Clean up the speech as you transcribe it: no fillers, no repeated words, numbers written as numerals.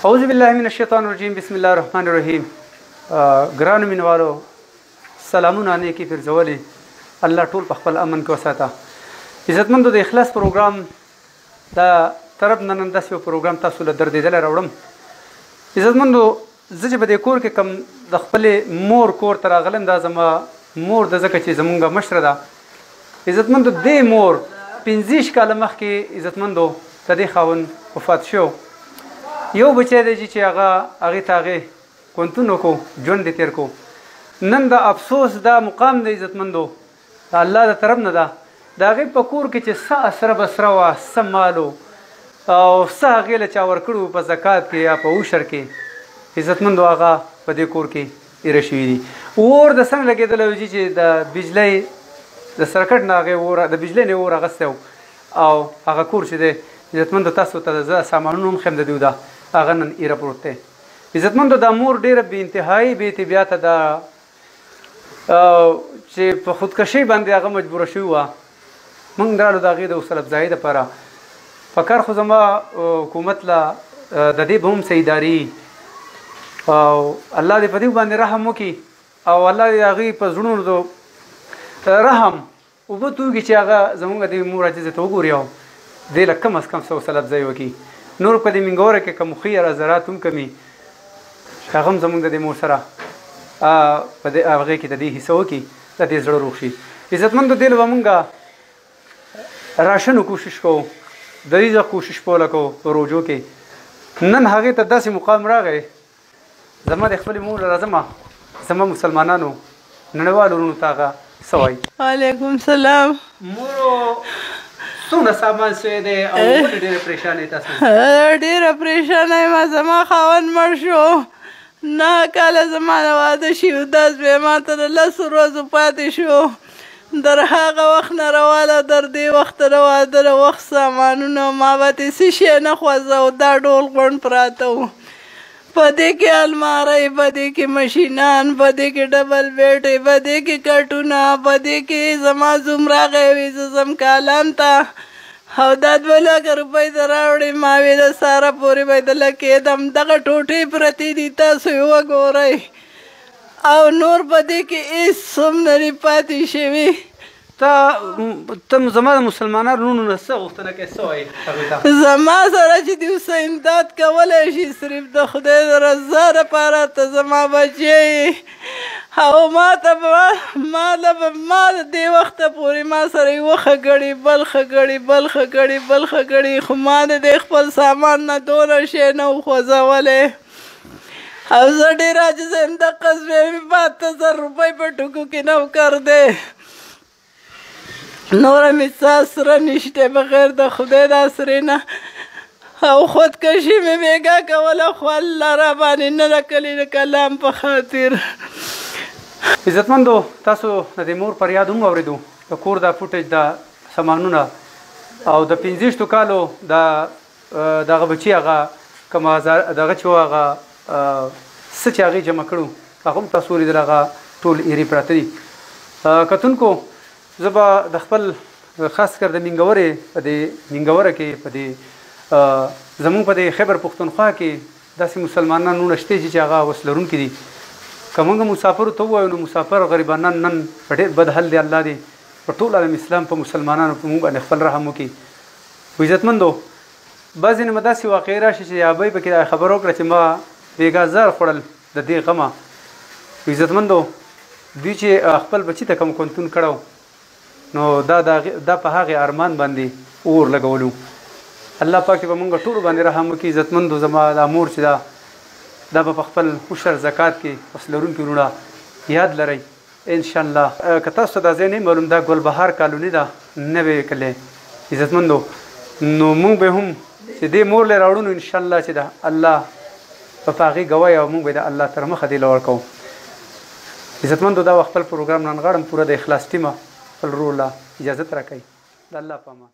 اعوذ بالله من الشیطان الرجیم بسم الله الرحمن الرحیم. ګرانو مینوالو سلامونه نیکي پرځولي الله ټول په خپل امن کې وساته. عزتمندو د اخلاص پروګرام د طرف نن داسې یو پروګرام تاسو له درېدلی راوړم. عزتمندو زه چې په دې کور کې کوم د خپلې مور کور ته راغلم دا زما مور د ځکه چې زمونږ مشره ده. عزتمندو دې مور 15 کاله مخکې عزتمندو د دې خاوند وفات شو. یو بچی دی چې هغې ته هغې کونتون وکړو ژوند دې تېر کړو. نن د افسوس دا مقام دی عزتمندو د الله د طرف نه ده د هغې په کور کې چې څه اسره بسره وه څه مال او څه هغې له چا ورکړو په زکات کې یا په عشر کې عزتمندو هغه په دې کور کې ایره شوي دي. اور د څنګه لګېدلی و چې د بجلۍ د سرکټ نه هغې د بجلۍ نه اور اغستی او هغه کور چې دی عزتمندو تاسو ته زه سامانونه هم ښیم د دوی ده هغه نن ایره پروت دی. عزتمندو دا مور ډېره بې انتهایي بې اعتباته ده چې په خودکشۍ باندې هغه مجبوره شوې وه. موږ رالو د هغې د حوصله افزایۍ دپاره پکار خو زما حکومت له د دې به هم څه اداري او الله دې په دې باندې رحم وکړي او الله دې هغوی په زړونو رحم اوبه توږي چې هغه زموږ دې مور عجزې ته وګوري او دې له کم از کم څه حوصله افزایي وکړي. نور په دې منګوره کې کوم خیر زرات هم کمي هغه هم زموږ د دې مور سره په هغې کې د دې حصه وکړي د دې زړه روغ شي. عزتمندو دې له به مونږ راشنو کوشش کوو د رزق کوشش پوله کوو په روجو کې. نن هغې ته داسې مقام راغی زما د خپلې مور راځمه زما مسلمانانو نړیوالو ورونو ته هغه څه وایي. وعلیکم سلام. مورو څومره سامان سوی دی او ولې ډېره پریشانه یې تاسو؟ ډېره پریشانه یم. زما خاوند مړ شو 9 کاله زما د واده شي 10 بیا ما ته د 10 ورځو پاتې شو. در هغه وخت نه رواله در دې وخته د واده د وخت سامانونه ما به ترې څه شی نه خوځه او دا ډول غونډ پراته وو. په دې کې المارۍ په دې کې مشینان په دې کې ډبل بیټې په دې کې کټونه په دې کې زما زوم راغی وي زه ځم کالام ته او دا 2 لکه روپۍ ته راوړې ما وې د ساره پورې به دله کېدم دغه ټوټې پرتې دي تاسو یې وګورئ او نور په دې کې هېڅ هم نه دي پاتې شوي. ته زما د مسلمانانو ورونو نه څه غوښتنه کوې څه وایې هغوی ته؟ زما سره چې دوی څه امداد کولی شي صرف د خدای د رضا دپاره ته زما بچی یې او ما د دې وخته پورې ما سره یې وښه ګړې بلخه ګړې بلخه ګړې بلخه ګړې خو ما د دې خپل سامان نه دونه شی نه و خوځولی او زه ډېر عاجزه یم. دقه زوی مې 72,000 روپۍ په ټوکو کې نوکر دی. نوره مې څه اسره نشته بغیر د خدای د اسرې نه او خودکشي مې بېګا کوله خو الله را باندې نه ده کلي د کلام په خاطر. عزتمندو تاسو د دې مور فریاد هم اورېدو د کور د فوټیج د سامانونه او د 15 کالو دغه بچي هغه کوم دغه چې و هغه څه چې هغې جمع کړو هغه هم تاسو ولیدل هغه ټول ایرې پراته دي. کتونکو زه به د خپل خاص کر د منګورې په دې منګوره کې په دې زمونږ په دې خیبر پښتونخوا کې داسې مسلمانان نونه شته چې هغه وس لرونکي دي. که موږ مسافرو ته ووایو نو مسافر غریبانان نن په ډېر بد حل دی. الله دې په ټول عالم اسلام په مسلمانانو په موږ باندې خپل رحم وکړي. عزتمندو بعضې نه به داسې واقعې راشي چې ابۍ پکې خبر وکړه چې ما بېګا زر خوړل د دې غمه. عزتمندو دوی چې خپل بچي ته کوم کونتون کړی نو دا په هغې ارمان باندې اور لګولو. الله پاک به موږ ټولو باندې رحم وکړي. عزتمندو زما دا مور چې دا به په خپل عشر زکات کې وس لرونکي وروڼه یاد لرئ انشاءالله. که تاسو ته دا ځای نه معلوم دا ګلبهار کالوني ده نوې کلی عزتمندو نو موږ به هم چې دې مور لی راوړو نو انشاءالله چې ده الله په هغې ګوی او موږ به د الله تر مخه دې له ورکوو. عزتمندو دا خپل پروګرام نن غواړم پوره د اخلاص ټیمه خپل ورور له اجازت راکوئ. د الله په امان.